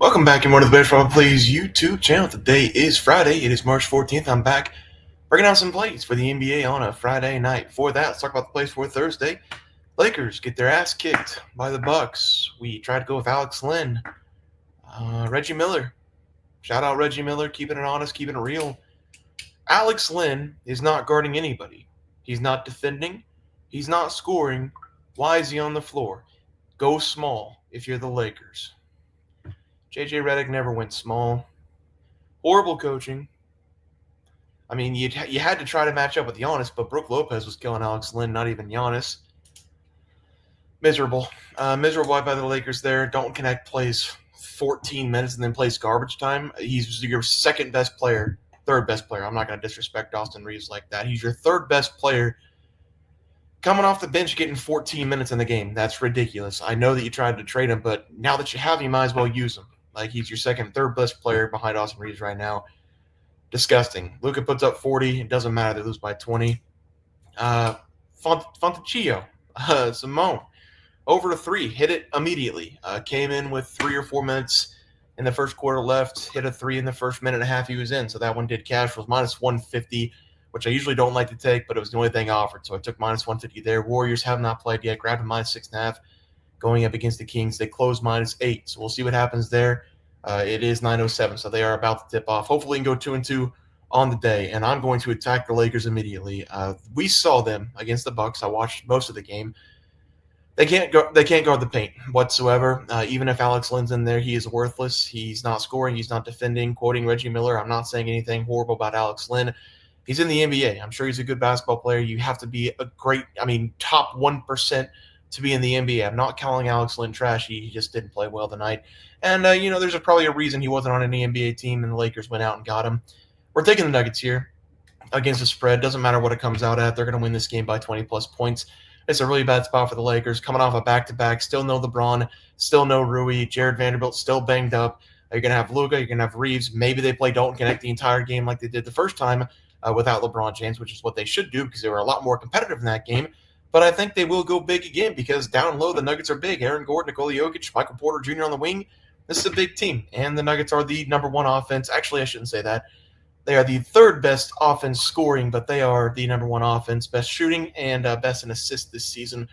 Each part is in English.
Welcome back, everyone, to the Baseball Plays YouTube channel. Today is Friday. It is March 14th. I'm back breaking down some plays for the NBA on a Friday night. Before that, let's talk about the plays for Thursday. Lakers get their ass kicked by the Bucks. We tried to go with Alex Lynn. Reggie Miller. Shout out Reggie Miller, keeping it honest, keeping it real. Alex Lynn is not guarding anybody. He's not defending. He's not scoring. Why is he on the floor? Go small if you're the Lakers. JJ Redick never went small. Horrible coaching. I mean, you had to try to match up with Giannis, but Brook Lopez was killing Alex Lynn, not even Giannis. Miserable. Miserable by the Lakers there. Don't connect, plays 14 minutes and then plays garbage time. He's your second best player, third best player. I'm not going to disrespect Austin Reeves like that. He's your third best player coming off the bench getting 14 minutes in the game. That's ridiculous. I know that you tried to trade him, but now that you have him, you might as well use him. Like, he's your second, third best player behind Austin Reeves right now. Disgusting. Luka puts up 40. It doesn't matter. They lose by 20. Fontecchio, Simone, over to 3. Hit it immediately. Came in with 3 or 4 minutes in the first quarter left. Hit a 3 in the first minute and a half he was in. So that one did cash. Was minus 150, which I usually don't like to take, but it was the only thing offered. So I took minus 150 there. Warriors have not played yet. Grabbed a minus 6.5 going up against the Kings. They closed minus 8. So we'll see what happens there. It is 9:07, so they are about to tip off. Hopefully, we can go 2-2 on the day, and I'm going to attack the Lakers immediately. We saw them against the Bucks. I watched most of the game. They can't guard the paint whatsoever. Even if Alex Lynn's in there, he is worthless. He's not scoring. He's not defending. Quoting Reggie Miller, I'm not saying anything horrible about Alex Lynn. He's in the NBA. I'm sure he's a good basketball player. You have to be top 1% to be in the NBA. I'm not calling Alex Lynn trashy. He just didn't play well tonight. And, there's probably a reason he wasn't on any NBA team, and the Lakers went out and got him. We're taking the Nuggets here against the spread. Doesn't matter what it comes out at. They're going to win this game by 20-plus points. It's a really bad spot for the Lakers. Coming off a back-to-back. Still no LeBron. Still no Rui. Jared Vanderbilt still banged up. You're going to have Luka. You're going to have Reeves. Maybe they play Dalton Connect the entire game like they did the first time without LeBron James, which is what they should do because they were a lot more competitive in that game. But I think they will go big again because down low, the Nuggets are big. Aaron Gordon, Nikola Jokic, Michael Porter Jr. on the wing. This is a big team, and the Nuggets are the number one offense. Actually, I shouldn't say that. They are the third best offense scoring, but they are the number one offense, best shooting, and best in assists this season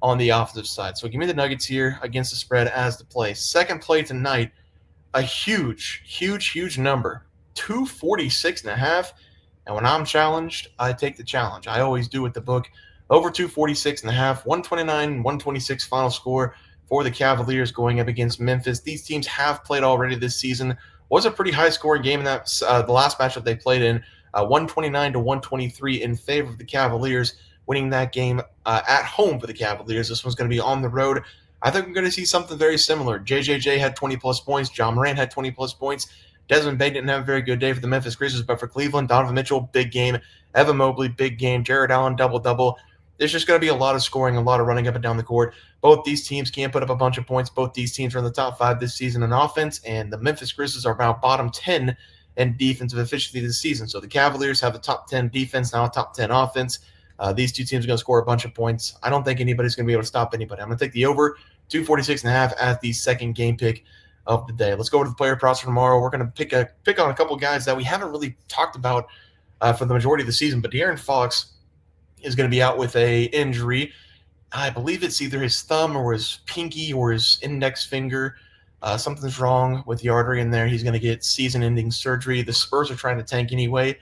on the offensive side. So give me the Nuggets here against the spread as the play. Second play tonight, a huge, huge, huge number, 246.5. And when I'm challenged, I take the challenge. I always do with the book. Over 246.5, 129, 126 final score for the Cavaliers going up against Memphis. These teams have played already this season. Was a pretty high-scoring game in that the last matchup they played in, 129 to 123 in favor of the Cavaliers, winning that game at home for the Cavaliers. This one's going to be on the road. I think we're going to see something very similar. JJJ had 20-plus points. John Morant had 20-plus points. Desmond Bain didn't have a very good day for the Memphis Grizzlies, but for Cleveland, Donovan Mitchell, big game. Evan Mobley, big game. Jared Allen, double-double. There's just going to be a lot of scoring, a lot of running up and down the court. Both these teams can't put up a bunch of points. Both these teams are in the top 5 this season in offense, and the Memphis Grizzlies are about bottom 10 in defensive efficiency this season. So the Cavaliers have a top 10 defense, now a top 10 offense. These two teams are going to score a bunch of points. I don't think anybody's going to be able to stop anybody. I'm going to take the over 246.5 as the second game pick of the day. Let's go to the player props for tomorrow. We're going to pick on a couple guys that we haven't really talked about for the majority of the season, but De'Aaron Fox is going to be out with a injury. I believe it's either his thumb or his pinky or his index finger. Something's wrong with the artery in there. He's going to get season-ending surgery. The Spurs are trying to tank anyway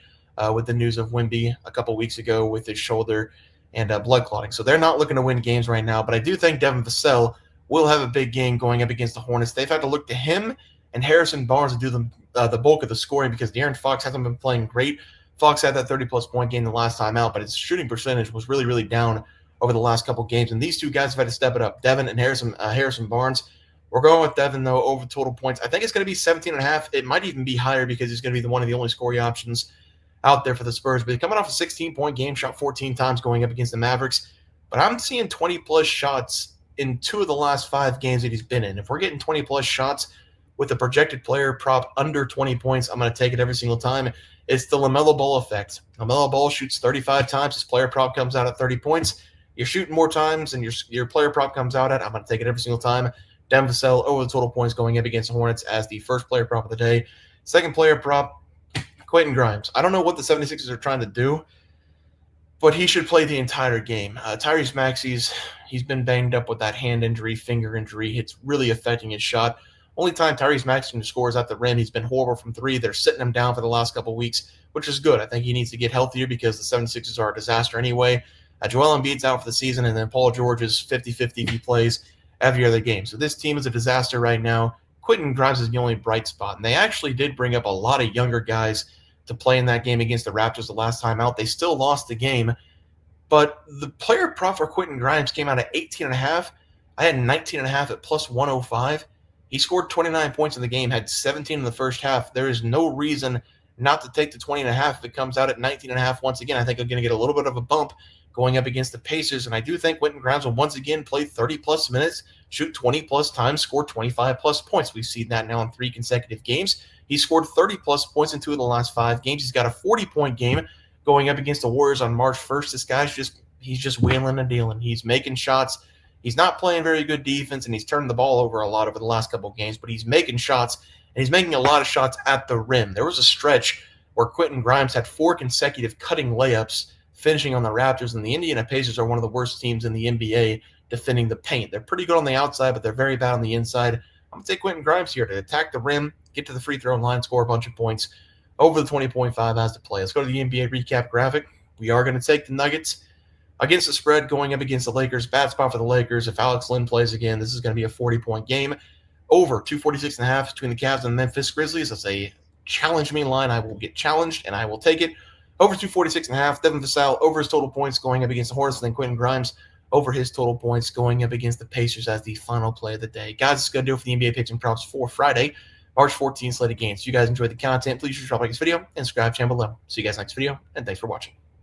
with the news of Wemby a couple weeks ago with his shoulder and blood clotting. So they're not looking to win games right now, but I do think Devin Vassell will have a big game going up against the Hornets. They've had to look to him and Harrison Barnes to do the bulk of the scoring because De'Aaron Fox hasn't been playing great. Fox had that 30-plus point game the last time out, but his shooting percentage was really, really down over the last couple games, and these two guys have had to step it up. Devin and Harrison Barnes. We're going with Devin, though, over total points. I think it's going to be 17.5. It might even be higher because he's going to be one of the only scoring options out there for the Spurs. But he's coming off a 16-point game, shot 14 times going up against the Mavericks. But I'm seeing 20-plus shots in 2 of the last 5 games that he's been in. If we're getting 20-plus shots with a projected player prop under 20 points, I'm going to take it every single time. It's the LaMelo Ball effect. LaMelo Ball shoots 35 times. His player prop comes out at 30 points. You're shooting more times and your player prop comes out at, I'm going to take it every single time. Devin Vassell over the total points going up against the Hornets as the first player prop of the day. Second player prop, Quentin Grimes. I don't know what the 76ers are trying to do, but he should play the entire game. Tyrese Maxey's, he's been banged up with that hand injury, finger injury. It's really affecting his shot. Only time Tyrese Maxey scores at the rim. He's been horrible from three. They're sitting him down for the last couple of weeks, which is good. I think he needs to get healthier because the 76ers are a disaster anyway. Joel Embiid's out for the season, and then Paul George is 50-50 if he plays every other game. So this team is a disaster right now. Quentin Grimes is the only bright spot, and they actually did bring up a lot of younger guys to play in that game against the Raptors the last time out. They still lost the game, but the player prop for Quentin Grimes came out at 18.5. I had 19.5 at plus 105. He scored 29 points in the game, had 17 in the first half. There is no reason not to take the 20.5 if it comes out at 19.5 once again. I think I'm going to get a little bit of a bump going up against the Pacers, and I do think Quentin Grimes will once again play 30-plus minutes, shoot 20-plus times, score 25-plus points. We've seen that now in 3 consecutive games. He scored 30-plus points in 2 of the last 5 games. He's got a 40-point game going up against the Warriors on March 1st. This guy's he's just wheeling and dealing. He's making shots. He's not playing very good defense, and he's turning the ball over a lot over the last couple of games, but he's making shots, and he's making a lot of shots at the rim. There was a stretch where Quentin Grimes had 4 consecutive cutting layups finishing on the Raptors, and the Indiana Pacers are one of the worst teams in the NBA defending the paint. They're pretty good on the outside, but they're very bad on the inside. I'm going to take Quentin Grimes here to attack the rim, get to the free throw line, score a bunch of points over the 20.5 as to play. Let's go to the NBA recap graphic. We are going to take the Nuggets against the spread going up against the Lakers. Bad spot for the Lakers. If Alex Len plays again, this is going to be a 40-point game. Over 246.5 between the Cavs and Memphis Grizzlies. That's a challenge me line. I will get challenged, and I will take it. Over 246.5. Devin Vassell over his total points going up against the Hornets, and then Quentin Grimes over his total points going up against the Pacers as the final play of the day. Guys, it's going to do it for the NBA picks and props for Friday, March 14th slated games. If you guys enjoyed the content, please drop a like this video and subscribe to the channel below. See you guys next video, and thanks for watching.